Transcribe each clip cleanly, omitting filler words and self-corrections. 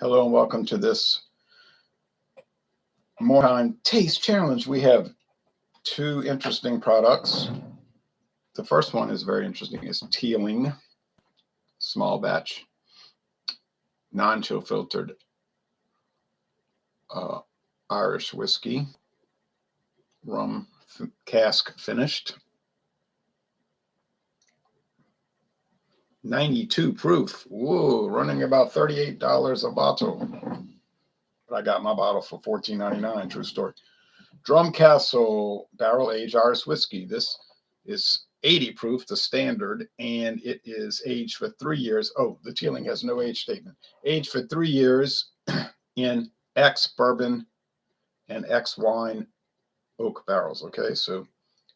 Hello and welcome to this More Time Taste Challenge. We have two interesting products. The first one is very interesting. It's Teeling Small Batch, non-chill filtered Irish whiskey, rum cask finished, 92 proof. Whoa, running about $38 a bottle. But I got my bottle for $14.99. True story. Drumcastle barrel aged Irish whiskey. This is 80 proof, the standard, and it is aged for 3 years. Oh, the Teeling has no age statement. Aged for 3 years in X bourbon and X wine oak barrels. Okay, so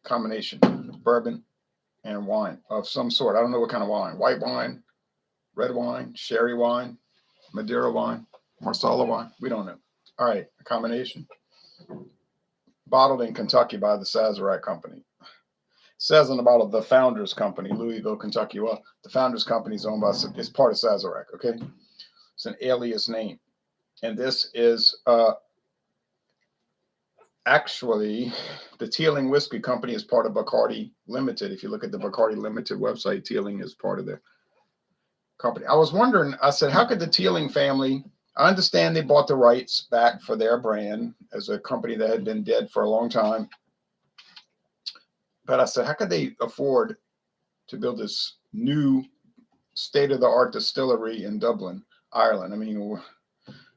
combination bourbon and wine of some sort. I don't know what kind of wine. White wine, red wine, sherry wine, Madeira wine, Marsala wine. We don't know. All right, a combination. Bottled in Kentucky by the Sazerac Company. It says on the bottle, the Founders Company, Louisville, Kentucky. Well, the Founders Company is owned by, it's part of Sazerac, okay? It's an alias name. And this is actually, the Teeling Whiskey Company is part of Bacardi Ltd. If you look at the Bacardi Ltd website, Teeling is part of their company. I was wondering, I said, how could the Teeling family, I understand they bought the rights back for their brand as a company that had been dead for a long time. But I said, how could they afford to build this new state-of-the-art distillery in Dublin, Ireland? I mean,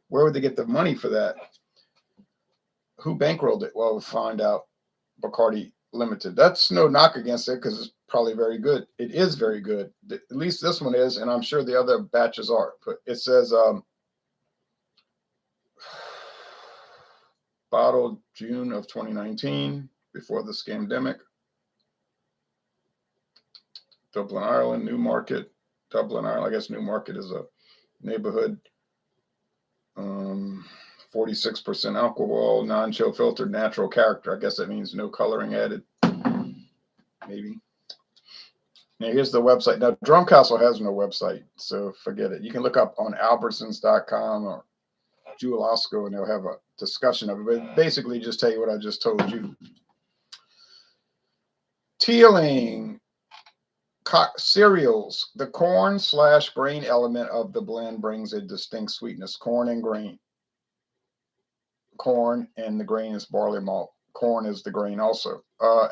where would they get the money for that? Who bankrolled it? Well, we'll find out. Bacardi Limited. That's no knock against it because it's probably very good. It is very good. At least this one is, and I'm sure the other batches are. But it says bottled June of 2019, before the scamdemic. Dublin, Ireland, Newmarket. Dublin, Ireland. I guess Newmarket is a neighborhood. 46% alcohol, non-chill filtered, natural character. I guess that means no coloring added. Maybe. Now here's the website. Now Drumcastle has no website, so forget it. You can look up on albertsons.com or Jalisco and they'll have a discussion of it. But basically just tell you what I just told you. Teeling cereals. The corn/grain element of the blend brings a distinct sweetness. Corn and grain. Corn and the grain is barley malt. Corn is the grain also.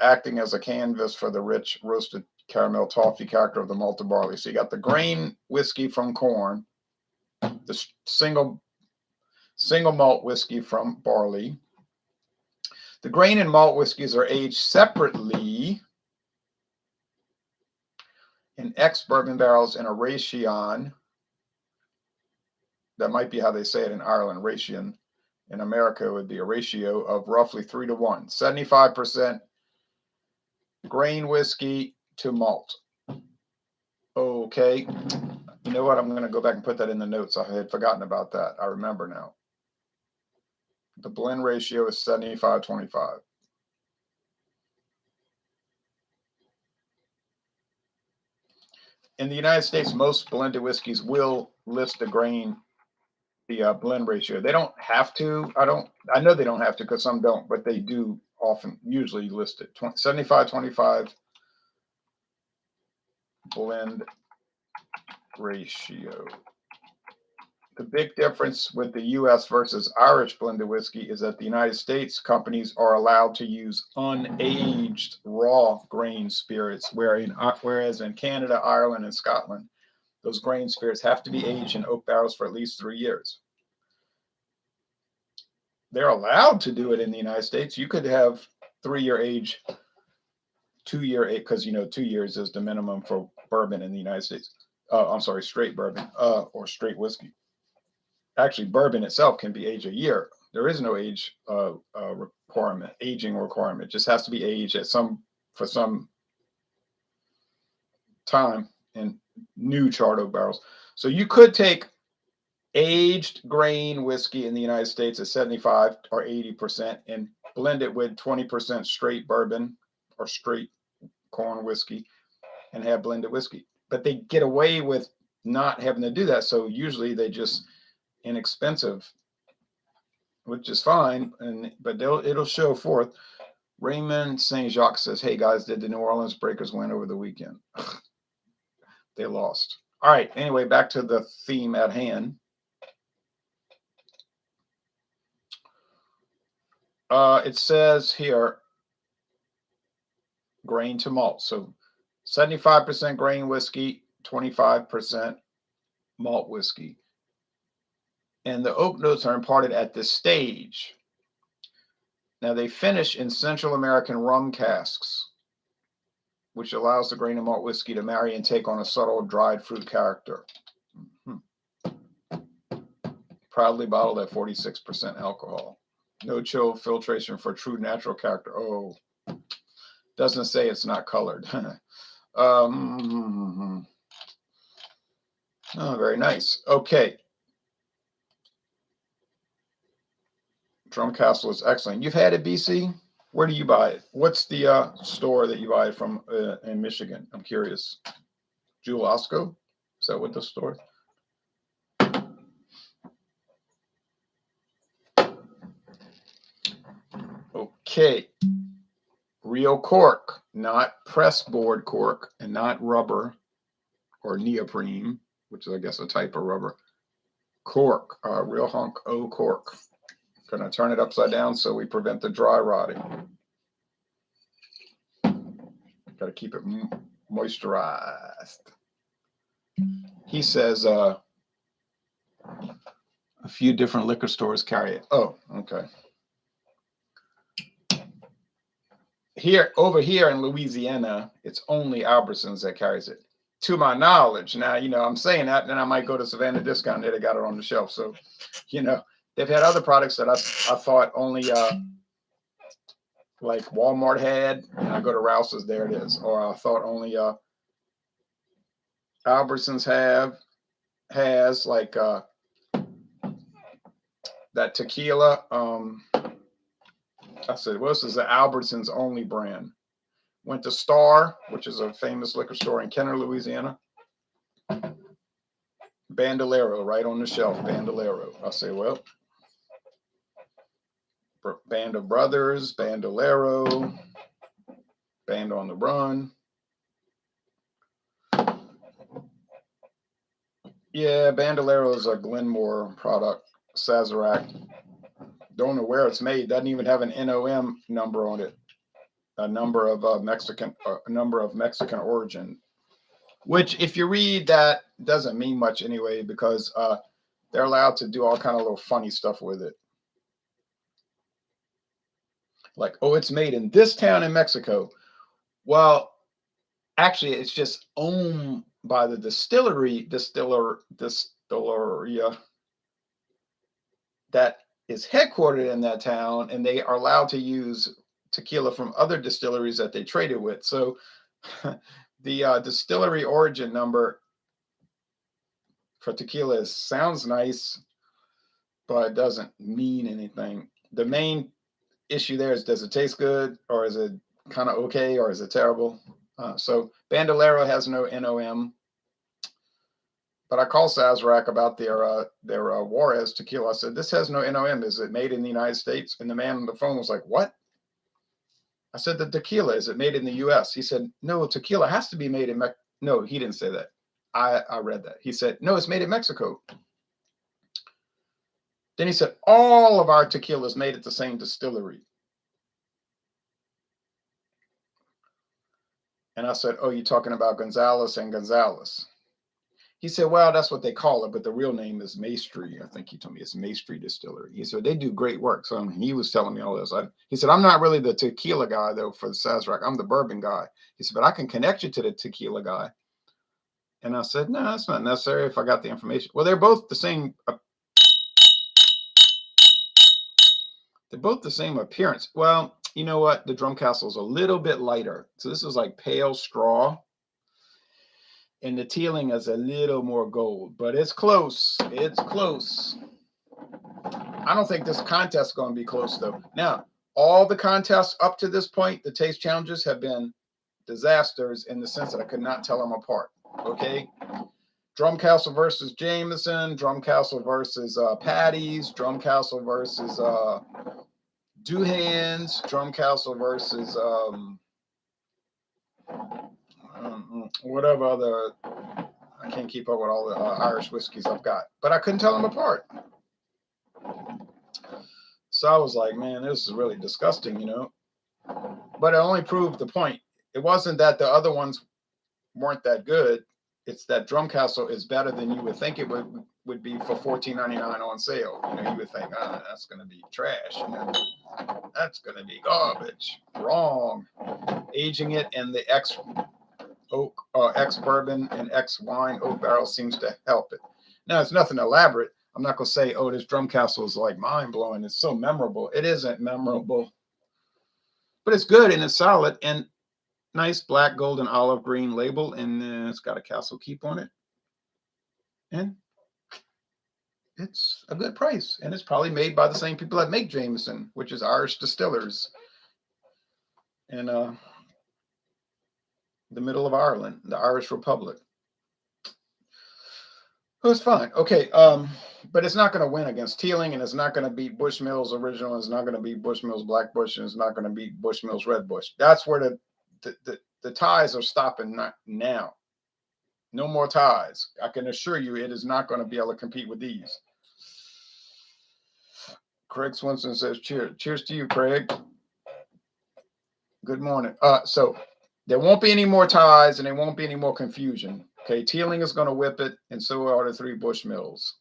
Acting as a canvas for the rich roasted caramel toffee character of the malted barley. So you got the grain whiskey from corn, the single malt whiskey from barley. The grain and malt whiskeys are aged separately in ex-bourbon barrels in a ration. That might be how they say it in Ireland, ration. In America, it would be a ratio of roughly 3 to 1. 75% grain whiskey to malt. Okay. You know what? I'm going to go back and put that in the notes. I had forgotten about that. I remember now. The blend ratio is 75-25. In the United States, most blended whiskeys will list the grain, the blend ratio. They don't have to. I know they don't have to because some don't, but they do often, usually list it. 75-25 blend ratio. The big difference with the U.S. versus Irish blended whiskey is that the United States companies are allowed to use unaged raw grain spirits, whereas in Canada, Ireland, and Scotland, those grain spirits have to be aged in oak barrels for at least 3 years. They're allowed to do it in the United States. You could have 3-year age, 2-year age, because 2 years is the minimum for bourbon in the United States. I'm sorry, straight bourbon or straight whiskey. Actually, bourbon itself can be aged a year. There is no age requirement, aging requirement. It just has to be aged for some time in new charred oak barrels. So you could take aged grain whiskey in the United States at 75 or 80% and blend it with 20% straight bourbon or straight corn whiskey and have blended whiskey. But they get away with not having to do that. So usually they just inexpensive, which is fine, but it'll show forth. Raymond St. Jacques says, "Hey guys, did the New Orleans Breakers win over the weekend?" They lost. All right. Anyway, back to the theme at hand. It says here, grain to malt. So 75% grain whiskey, 25% malt whiskey. And the oak notes are imparted at this stage. Now they finish in Central American rum casks, which allows the grain and malt whiskey to marry and take on a subtle dried fruit character. Proudly bottled at 46% alcohol. No chill filtration for true natural character. Oh, doesn't say it's not colored. Oh, very nice. Okay. Drumcastle is excellent. You've had it, BC? Where do you buy it? What's the store that you buy it from in Michigan? I'm curious. Jalisco? Is that what the store? Okay. Real cork, not pressboard cork, and not rubber or neoprene, which is, I guess, a type of rubber. Cork, real hunk O cork. Going to turn it upside down so we prevent the dry rotting. Got to keep it moisturized. He says a few different liquor stores carry it. Oh, okay. Over here in Louisiana, it's only Albertsons that carries it, to my knowledge. Now, I'm saying that, and then I might go to Savannah Discount. They got it on the shelf. So, they've had other products that I thought only like Walmart had, and I go to Rouse's, there it is. Or I thought only Albertsons has, like that tequila. I said, well, this is the Albertsons only brand. Went to Star, which is a famous liquor store in Kenner, Louisiana. Bandolero, right on the shelf, Bandolero. I say, well, Band of Brothers, Bandolero, Band on the Run. Yeah, Bandolero is a Glenmore product, Sazerac. Don't know where it's made. Doesn't even have an NOM number on it. A number of Mexican origin, which, if you read that, doesn't mean much anyway, because they're allowed to do all kind of little funny stuff with it. Like, oh, it's made in this town in Mexico. Well, actually, it's just owned by the distillery that is headquartered in that town, and they are allowed to use tequila from other distilleries that they traded with. So the distillery origin number for tequila sounds nice, but it doesn't mean anything. The main issue there is, does it taste good, or is it kind of okay, or is it terrible? So Bandolero has no NOM. But I called Sazerac about their Juarez tequila. I said, this has no NOM. Is it made in the United States? And the man on the phone was like, what? I said, the tequila, is it made in the U.S.? He said, no, tequila has to be made in Mexico. No, he didn't say that. I read that. He said, no, it's made in Mexico. Then he said, all of our tequila is made at the same distillery. And I said, oh, you're talking about Gonzalez and Gonzalez. He said, well, that's what they call it, but the real name is Maestri. I think he told me it's Maestri Distillery. He said, they do great work. So he was telling me all this. He said, I'm not really the tequila guy, though, for the Sazerac. I'm the bourbon guy. He said, but I can connect you to the tequila guy. And I said, no, that's not necessary if I got the information. Well, they're both the same. They're both the same appearance. Well, you know what? The Drumcastle is a little bit lighter. So this is like pale straw. And the Teeling is a little more gold, but it's close. It's close. I don't think this contest is going to be close, though. Now, all the contests up to this point, the taste challenges, have been disasters in the sense that I could not tell them apart. Okay? Drumcastle versus Jameson, Drumcastle versus Patty's, Drumcastle versus Doohan's, Drumcastle versus whatever other. I can't keep up with all the Irish whiskeys I've got, but I couldn't tell them apart. So I was like, man, this is really disgusting, you know. But it only proved the point. It wasn't that the other ones weren't that good. It's that Drumcastle is better than you would think it would be for $14.99 on sale. You know, you would think, that's going to be trash. You know, that's going to be garbage. Wrong. Aging it in the ex-oak, ex-bourbon and ex-wine oak barrel seems to help it. Now, it's nothing elaborate. I'm not going to say, oh, this Drumcastle is like mind-blowing. It's so memorable. It isn't memorable. But it's good and it's solid. And nice black, gold, and olive green label, and it's got a Castle Keep on it. And it's a good price. And it's probably made by the same people that make Jameson, which is Irish distillers in the middle of Ireland, the Irish Republic. It was fine. Okay, but it's not going to win against Teeling, and it's not going to beat Bushmills Original, and it's not going to beat Bushmills Black Bush, and it's not going to beat Bushmills Red Bush. That's where the ties are stopping now. No more ties. I can assure you it is not going to be able to compete with these. Craig Swinson says, cheers. Cheers to you, Craig. Good morning. So there won't be any more ties and there won't be any more confusion. Okay, Teeling is going to whip it, and so are the three Bushmills.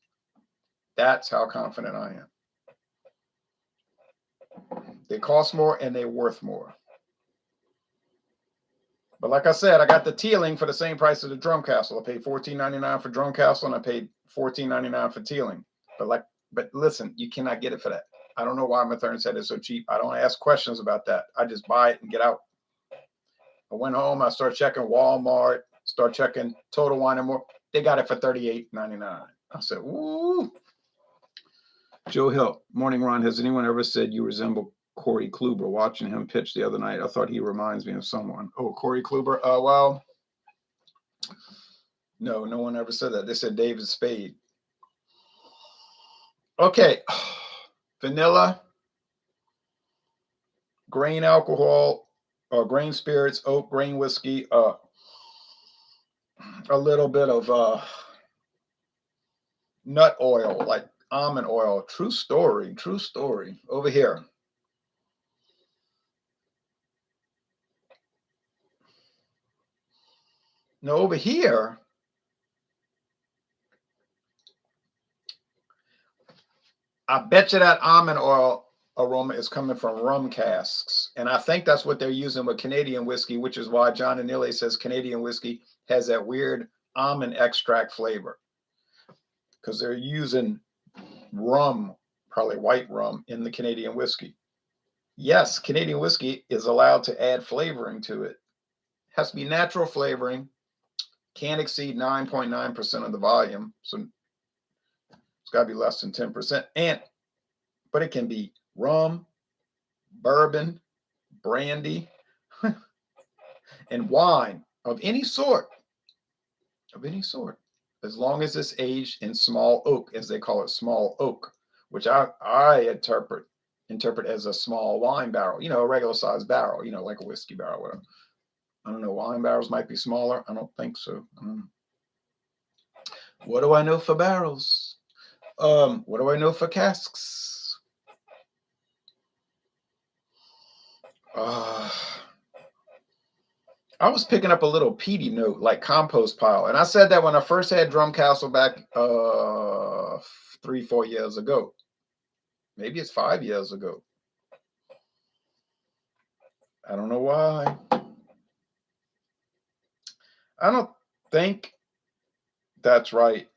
That's how confident I am. They cost more and they're worth more. But like I said, I got the Teeling for the same price as the Drumcastle. I paid $14.99 for Drumcastle and I paid $14.99 for Teeling. But listen, you cannot get it for that. I don't know why Mathern said it's so cheap. I don't ask questions about that. I just buy it and get out. I went home. I started checking Walmart. Start checking Total Wine and More. They got it for $38.99. I said, "Woo!" Joe Hill, morning, Ron. Has anyone ever said you resemble Corey Kluber? Watching him pitch the other night, I thought he reminds me of someone. Oh, Corey Kluber. Well, no one ever said that. They said David Spade. Okay, vanilla, grain alcohol, grain spirits, oak, grain whiskey, a little bit of nut oil, like almond oil. True story. Over here. No, over here, I bet you that almond oil aroma is coming from rum casks. And I think that's what they're using with Canadian whiskey, which is why John Anile says Canadian whiskey has that weird almond extract flavor. Because they're using rum, probably white rum, in the Canadian whiskey. Yes, Canadian whiskey is allowed to add flavoring to it. Has to be natural flavoring. Can't exceed 9.9% of the volume. So it's got to be less than 10%. But it can be rum, bourbon, brandy, and wine of any sort. As long as it's aged in small oak, as they call it, small oak, which I interpret as a small wine barrel, a regular size barrel, like a whiskey barrel, whatever. I don't know. Wine barrels might be smaller. I don't think so. What do I know for barrels? What do I know for casks? I was picking up a little peaty note, like compost pile. And I said that when I first had Drumcastle back 3-4 years ago. Maybe it's 5 years ago. I don't know why. I don't think that's right.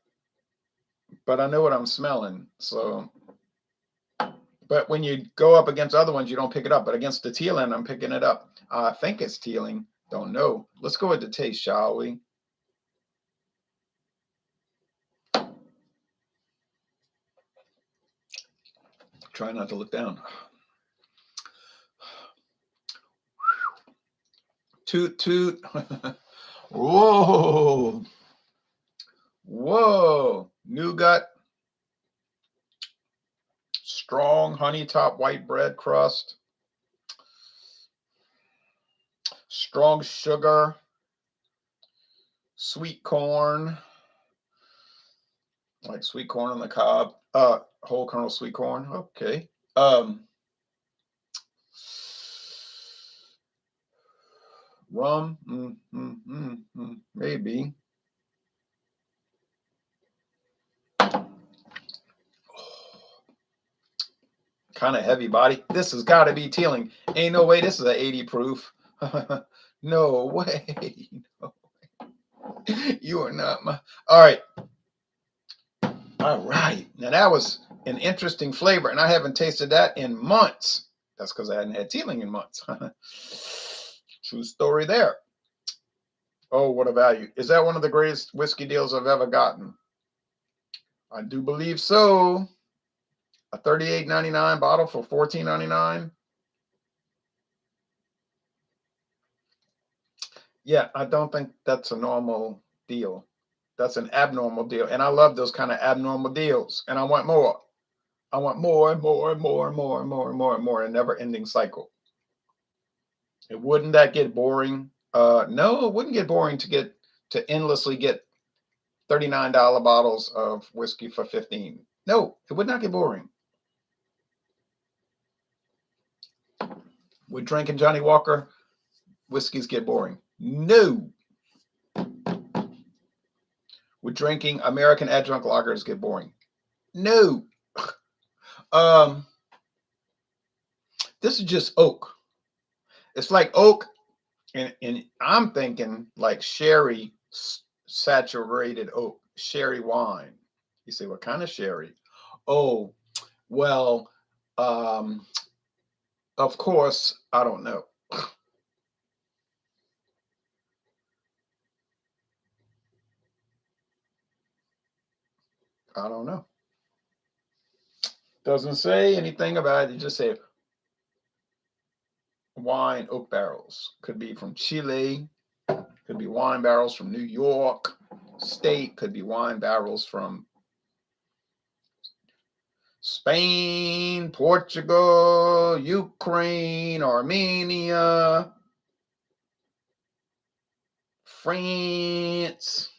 But I know what I'm smelling. So, but when you go up against other ones, you don't pick it up. But against the Teeling, I'm picking it up. I think it's Teeling. Don't know. Let's go with the taste, shall we? Try not to look down. Toot, toot. Whoa. Whoa, nougat, strong honey top white bread crust, strong sugar, sweet corn, like sweet corn on the cob, whole kernel sweet corn. Okay. Rum, maybe. Kind of heavy body. This has got to be Teeling. Ain't no way this is an 80 proof. No way. No way. You are not my. All right. All right. Now that was an interesting flavor, and I haven't tasted that in months. That's because I hadn't had Teeling in months. True story there. Oh, what a value. Is that one of the greatest whiskey deals I've ever gotten? I do believe so. A $38.99 bottle for $14.99. Yeah, I don't think that's a normal deal. That's an abnormal deal. And I love those kind of abnormal deals. And I want more. I want more and more and more and more and more and more and more. A never-ending cycle. And wouldn't that get boring? No, it wouldn't get boring to endlessly get $39 bottles of whiskey for $15. No, it would not get boring. Would drinking Johnny Walker whiskeys get boring? No. Would drinking American adjunct lagers get boring? No. This is just oak. It's like oak, and I'm thinking like sherry saturated oak, sherry wine. You say, what kind of sherry? Oh, well, of course, I don't know. I don't know. Doesn't say anything about it. It just say wine oak barrels. Could be from Chile. Could be wine barrels from New York State. Could be wine barrels from Spain, Portugal, Ukraine, Armenia, France,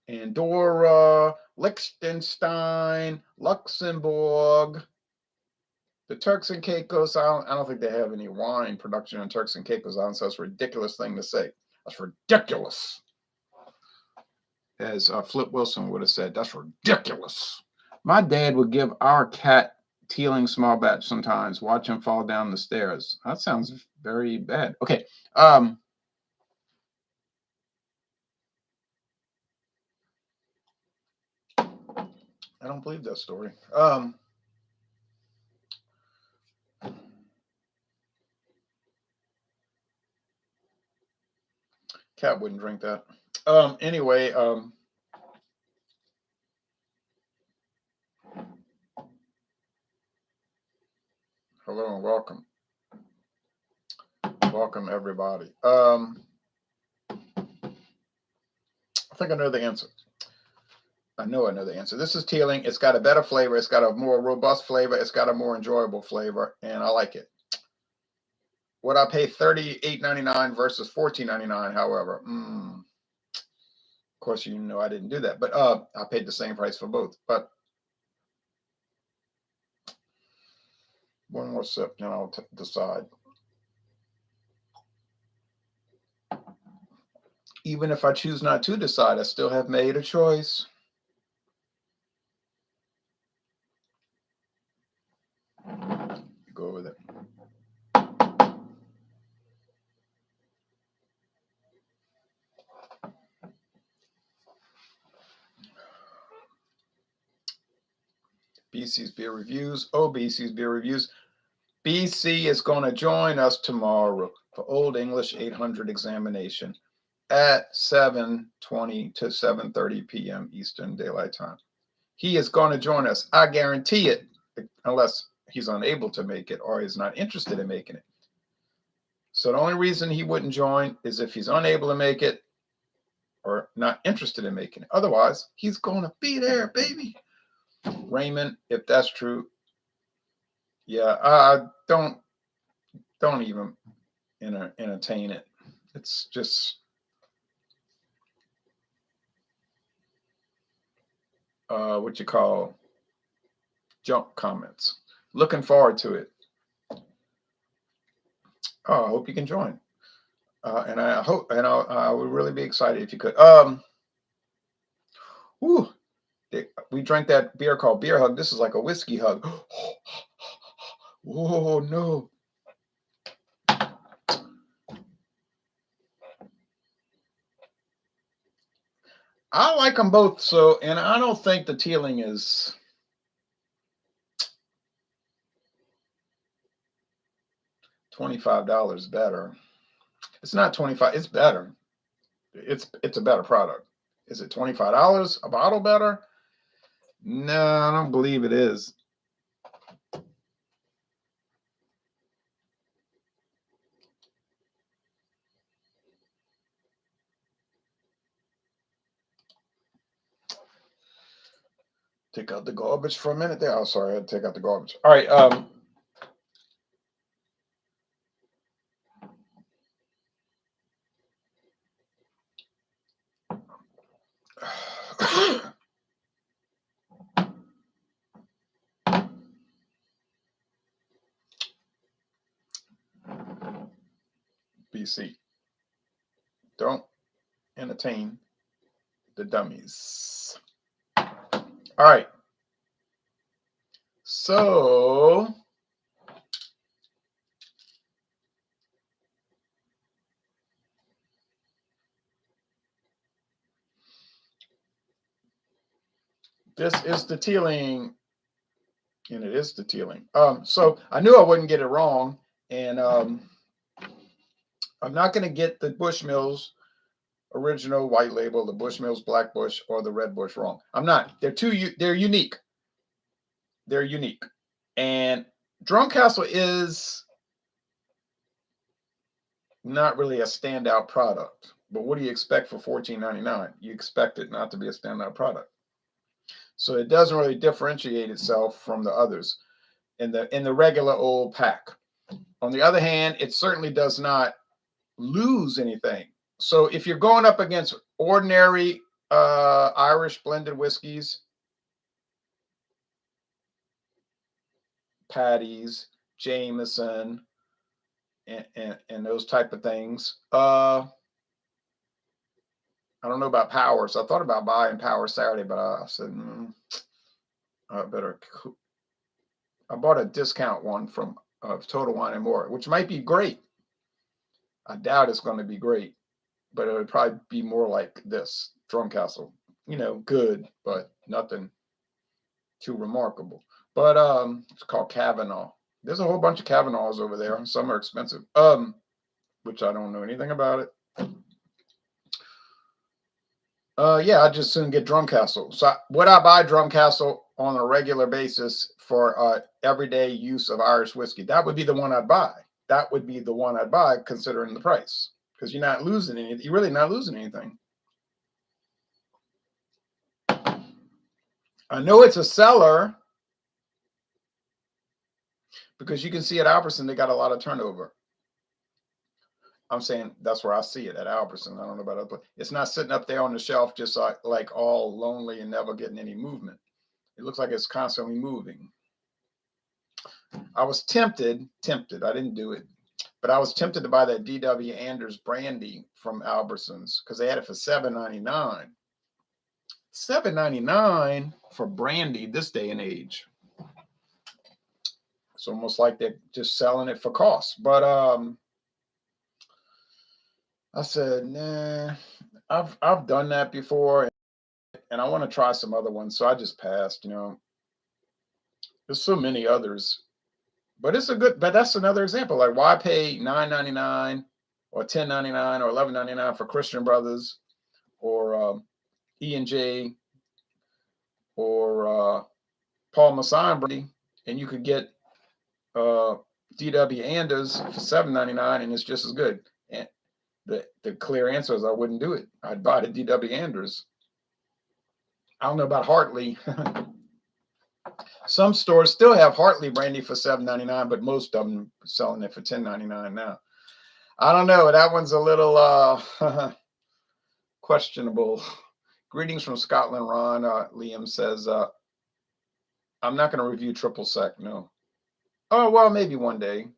Andorra, Liechtenstein, Luxembourg, the Turks and Caicos. I don't think they have any wine production in Turks and Caicos Islands, so that's a ridiculous thing to say. That's ridiculous. As Flip Wilson would have said, that's ridiculous. My dad would give our cat Teeling Small Batch sometimes, watch him fall down the stairs. That sounds very bad. Okay. I don't believe that story. Cat wouldn't drink that. Anyway, hello and welcome. Welcome everybody. I think I know the answer. I know the answer. This is Teeling. It's got a better flavor. It's got a more robust flavor. It's got a more enjoyable flavor, and I like it. Would I pay $38.99 versus $14.99? However, of course, you know I didn't do that, but I paid the same price for both. But one more sip, and I'll decide. Even if I choose not to decide, I still have made a choice. Go with it. BC's Beer Reviews. Oh, BC's Beer Reviews. BC is going to join us tomorrow for Old English 800 examination at 7:20 to 7:30 p.m. Eastern Daylight Time. He is going to join us. I guarantee it, unless he's unable to make it or is not interested in making it. So the only reason he wouldn't join is if he's unable to make it or not interested in making it. Otherwise, he's going to be there, baby. Raymond, if that's true, yeah, don't even entertain it. It's just what you call junk comments. Looking forward to it. Oh, I hope you can join. And I hope, and I would really be excited if you could. We drank that beer called Beer Hug. This is like a whiskey hug. Oh no. I like them both. So, and I don't think the Teeling is $25 better. It's not 25. It's better. It's a better product. Is it $25 a bottle better? No, I don't believe it is. Take out the garbage for a minute there. Oh, sorry, I had to take out the garbage. All right. BC. Don't entertain the dummies. All right. So this is the Teeling, and it is the Teeling. So I knew I wouldn't get it wrong, and I'm not going to get the Bushmills original white label, the Bushmills Black Bush, or the Red Bush wrong. I'm not. They're unique. They're unique. And Drumcastle is not really a standout product. But what do you expect for $14.99? You expect it not to be a standout product. So it doesn't really differentiate itself from the others in the regular old pack. On the other hand, it certainly does not lose anything. So if you're going up against ordinary Irish blended whiskeys, Paddy's, Jameson, and those type of things. I don't know about Powers. I thought about buying Power Saturday, but I said, I better. I bought a discount one from Total Wine and More, which might be great. I doubt it's going to be great, but it would probably be more like this Drumcastle. You know, good, but nothing too remarkable. But it's called Kavanaugh. There's a whole bunch of Kavanaughs over there, and some are expensive. Which I don't know anything about it. Yeah, I just soon get Drumcastle. So would I buy Drumcastle on a regular basis for everyday use of Irish whiskey? That would be the one I'd buy. That would be the one I'd buy, considering the price, because you're not losing anything. You're really not losing anything. I know it's a seller because you can see at Albertson they got a lot of turnover. I'm saying that's where I see it at Albertson. I don't know about other places. It's not sitting up there on the shelf just like all lonely and never getting any movement. It looks like it's constantly moving. I was tempted. I didn't do it, but I was tempted to buy that D.W. Anders brandy from Albertsons because they had it for $7.99. $7.99 for brandy this day and age. It's almost like they're just selling it for cost. But I said, nah, I've done that before, and I want to try some other ones. So I just passed. You know, there's so many others, but it's a good. But that's another example. Like, why pay $9.99 or $10.99 or $11.99 for Christian Brothers or E&J or Paul Masson brandy, and you could get D.W. Anders for $7.99, and it's just as good. The clear answer is I wouldn't do it. I'd buy the DW Anders. I don't know about Hartley. Some stores still have Hartley brandy for $7.99, but most of them are selling it for $10.99 now. I don't know. That one's a little questionable. Greetings from Scotland, Ron. Liam says, I'm not going to review triple sec. No. Oh, well, maybe one day.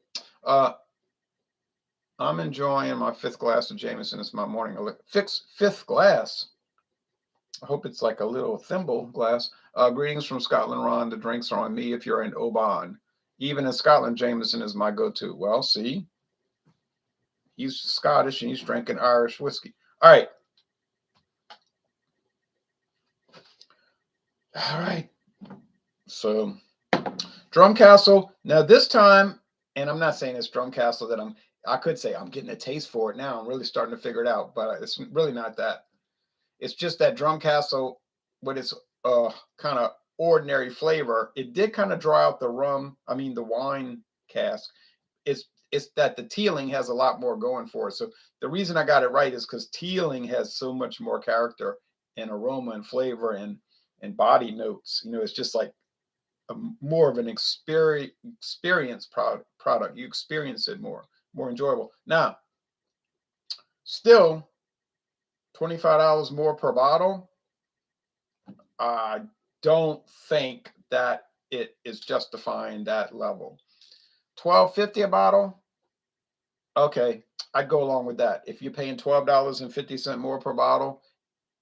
I'm enjoying my fifth glass of Jameson. It's my morning. Fifth glass. I hope it's like a little thimble glass. Greetings from Scotland, Ron. The drinks are on me if you're in Oban. Even in Scotland, Jameson is my go-to. Well, see, he's Scottish and he's drinking Irish whiskey. All right. All right. So, Drumcastle. Now, this time, and I'm not saying it's Drumcastle that I could say I'm getting a taste for it now. I'm really starting to figure it out, but it's really not that. It's just that Drumcastle, with its kind of ordinary flavor, it did kind of draw out the the wine cask. It's that the Teeling has a lot more going for it. So the reason I got it right is because Teeling has so much more character and aroma and flavor and body notes. It's just like more of an experience product. You experience it more enjoyable. Now, still $25 more per bottle. I don't think that it is justifying that level. $12.50 a bottle. Okay, I'd go along with that. If you're paying $12.50 more per bottle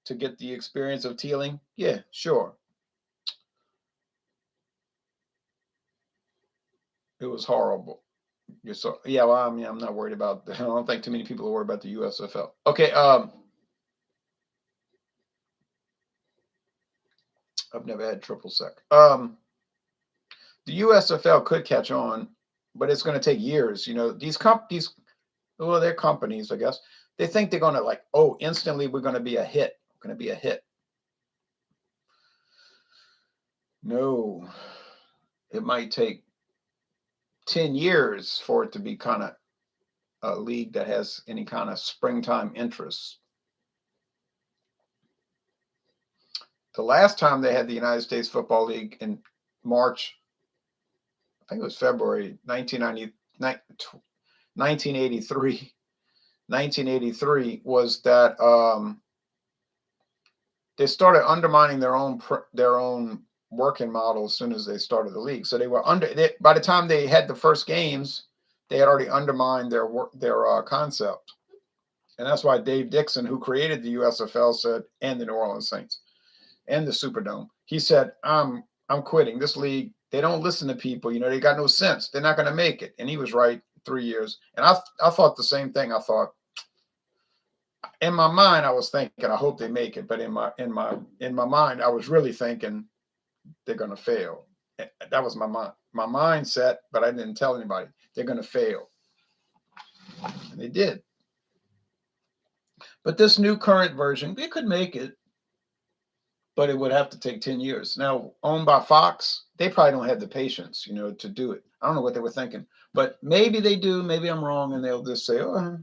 to get the experience of Teeling, yeah, sure. It was horrible. Yeah, well, I'm not worried about. I don't think too many people are worried about the USFL. Okay, I've never had triple sec. The USFL could catch on, but it's going to take years. These companies, well, they're companies, I guess. They think they're going to instantly we're going to be a hit. We're going to be a hit. No, it might take 10 years for it to be kind of a league that has any kind of springtime interest. The last time they had the United States Football League in March, I think it was February 1983. 1983 was that they started undermining their own working model as soon as they started the league. So they were by the time they had the first games, they had already undermined their concept. And that's why Dave Dixon, who created the USFL, said, and the New Orleans Saints and the Superdome, he said, I'm quitting this league. They don't listen to people. They got no sense. They're not going to make it. And he was right 3 years. And I thought the same thing. I thought, in my mind, I was thinking, I hope they make it. But in my mind, I was really thinking they're going to fail. That was my mindset, but I didn't tell anybody. They're going to fail. And they did. But this new current version, it could make it, but it would have to take 10 years. Now, owned by Fox, they probably don't have the patience, to do it. I don't know what they were thinking, but maybe they do. Maybe I'm wrong, and they'll just say, oh,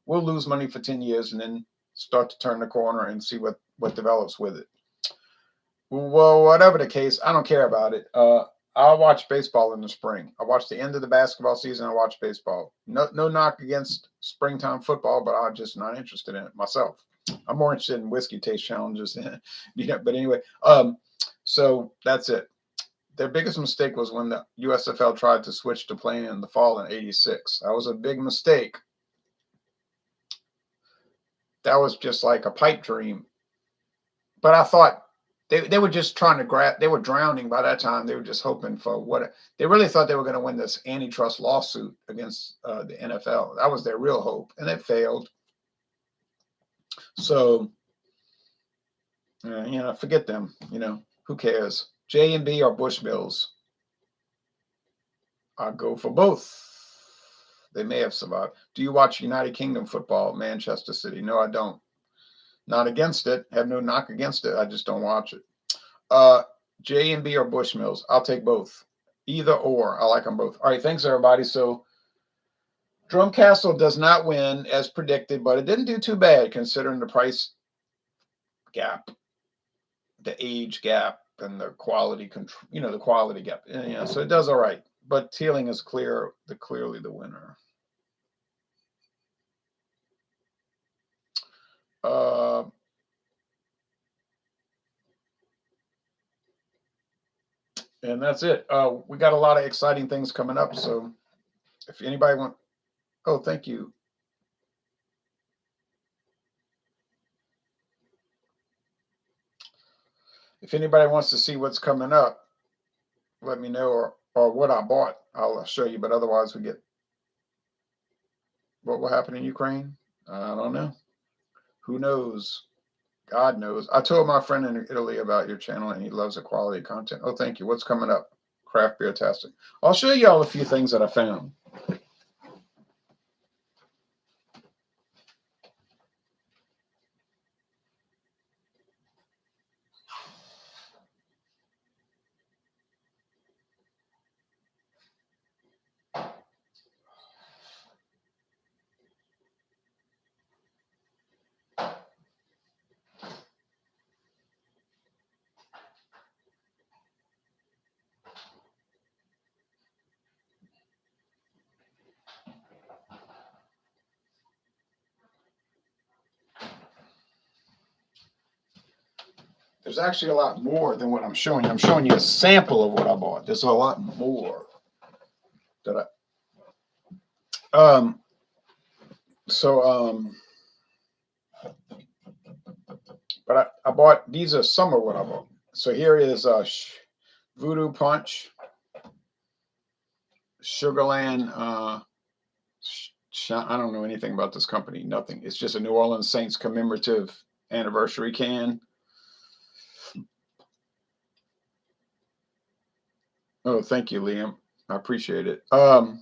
we'll lose money for 10 years and then start to turn the corner and see what develops with it. Well, whatever the case, I don't care about it. I'll watch baseball in the spring. I watch the end of the basketball season. I watch baseball. No knock against springtime football, but I'm just not interested in it myself. I'm more interested in whiskey taste challenges. But anyway, so that's it. Their biggest mistake was when the USFL tried to switch to playing in the fall in '86. That was a big mistake. That was just like a pipe dream. But I thought they were just trying to grab. They were drowning by that time. They were just hoping for they really thought they were going to win this antitrust lawsuit against the NFL. That was their real hope, and it failed. So, forget them. Who cares? J&B or Bushmills? I'll go for both. They may have survived. Do you watch United Kingdom football, Manchester City? No, I don't. Not against it. Have no knock against it. I just don't watch it. J&B or Bushmills? I'll take both. Either or. I like them both. All right. Thanks, everybody. So Drumcastle does not win as predicted, but it didn't do too bad considering the price gap, the age gap, and the quality control. The quality gap. Yeah, so it does all right. But Teeling is clearly the winner. And that's it. We got a lot of exciting things coming up. So if anybody oh, thank you. If anybody wants to see what's coming up, let me know, or what I bought. I'll show you. But otherwise, what will happen in Ukraine. I don't know. Who knows? God knows. I told my friend in Italy about your channel, and he loves the quality content. Oh, thank you. What's coming up? Craft beer tastic. I'll show you all a few things that I found. There's actually a lot more than what I'm showing you. I'm showing you a sample of what I bought. There's a lot more that but I bought, these are some of what I bought. So here is Voodoo Punch, Sugarland. I don't know anything about this company. Nothing. It's just a New Orleans Saints commemorative anniversary can. Oh, thank you, Liam. I appreciate it. I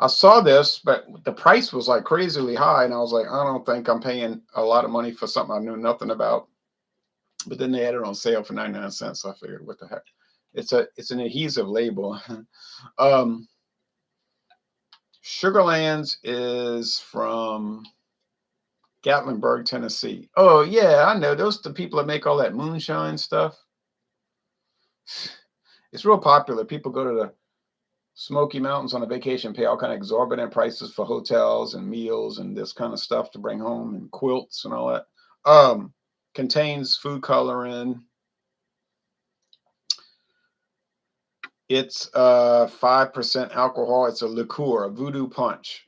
saw this, but the price was like crazily high, and I was like, I don't think I'm paying a lot of money for something I knew nothing about. But then they had it on sale for 99 cents. So I figured, what the heck? It's an adhesive label. Sugarlands is from Gatlinburg, Tennessee. Oh yeah, I know. Those are the people that make all that moonshine stuff. It's real popular. People go to the Smoky Mountains on a vacation, pay all kind of exorbitant prices for hotels and meals and this kind of stuff to bring home, and quilts and all that. Contains food coloring. It's 5% alcohol. It's a liqueur, a Voodoo Punch.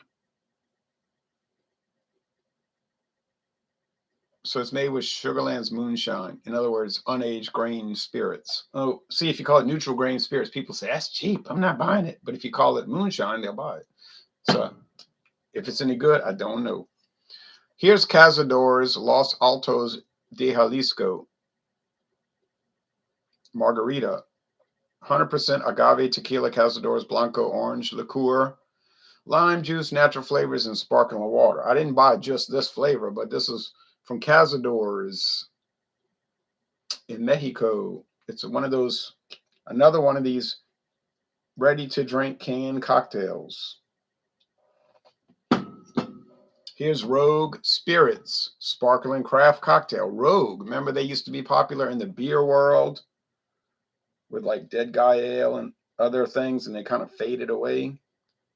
So it's made with Sugarland's moonshine. In other words, unaged grain spirits. Oh, see, if you call it neutral grain spirits, people say, that's cheap. I'm not buying it. But if you call it moonshine, they'll buy it. So if it's any good, I don't know. Here's Cazador's Los Altos de Jalisco Margarita. 100% agave tequila, Cazador's Blanco orange liqueur, lime juice, natural flavors, and sparkling water. I didn't buy just this flavor, but this is from Cazador's in Mexico. It's another one of these ready-to-drink canned cocktails. Here's Rogue Spirits Sparkling Craft Cocktail. Rogue, remember they used to be popular in the beer world with like Dead Guy Ale and other things, and they kind of faded away.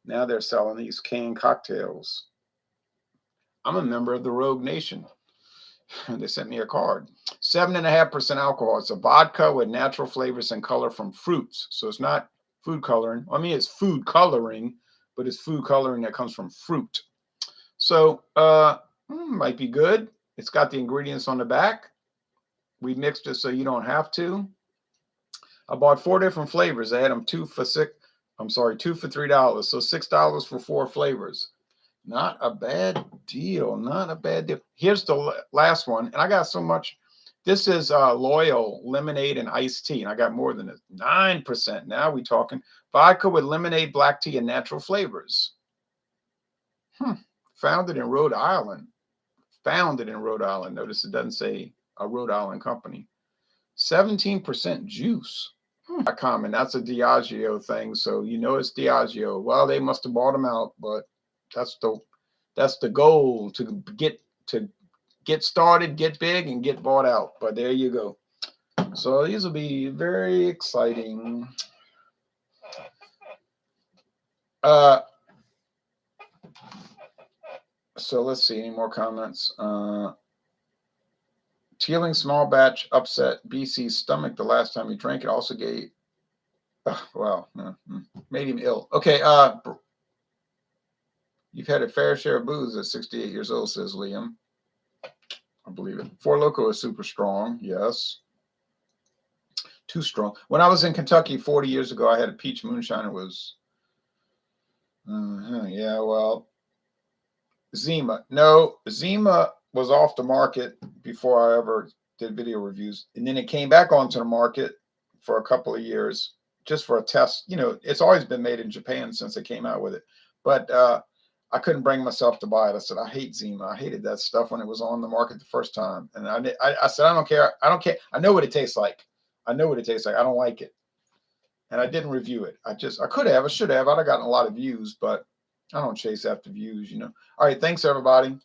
Now they're selling these canned cocktails. I'm a member of the Rogue Nation. They sent me a card. 7.5% alcohol. It's a vodka with natural flavors and color from fruits. So it's not food coloring. I mean, it's food coloring, but it's food coloring that comes from fruit. So might be good. It's got the ingredients on the back. We mixed it so you don't have to. I bought 4 different flavors. I had them 2 for $3. So $6 for 4 flavors. Not a bad deal. Not a bad deal. Here's the last one. And I got so much. This is Loyal Lemonade and Iced Tea. And I got more than it. 9%. Now we talking. Vodka with lemonade, black tea, and natural flavors. Founded in Rhode Island. Notice it doesn't say a Rhode Island company. 17% juice. Common. That's a Diageo thing. So you know it's Diageo. Well, they must have bought them out, but That's the goal, to get started, get big, and get bought out. But there you go. So these will be very exciting. So let's see, any more comments? Teeling Small Batch upset BC's stomach the last time he drank it. Also gave, made him ill. Okay, you've had a fair share of booze at 68 years old, says Liam. I believe it. Four Loko is super strong. Yes. Too strong. When I was in Kentucky 40 years ago, I had a peach moonshine. It was, yeah, well, Zima. No, Zima was off the market before I ever did video reviews. And then it came back onto the market for a couple of years just for a test. You know, it's always been made in Japan since they came out with it. But I couldn't bring myself to buy it. I said, I hate Zima. I hated that stuff when it was on the market the first time. And I said, I don't care. I don't care. I know what it tastes like. I know what it tastes like. I don't like it. And I didn't review it. I could have. I should have. I'd have gotten a lot of views, but I don't chase after views, you know. All right. Thanks, everybody.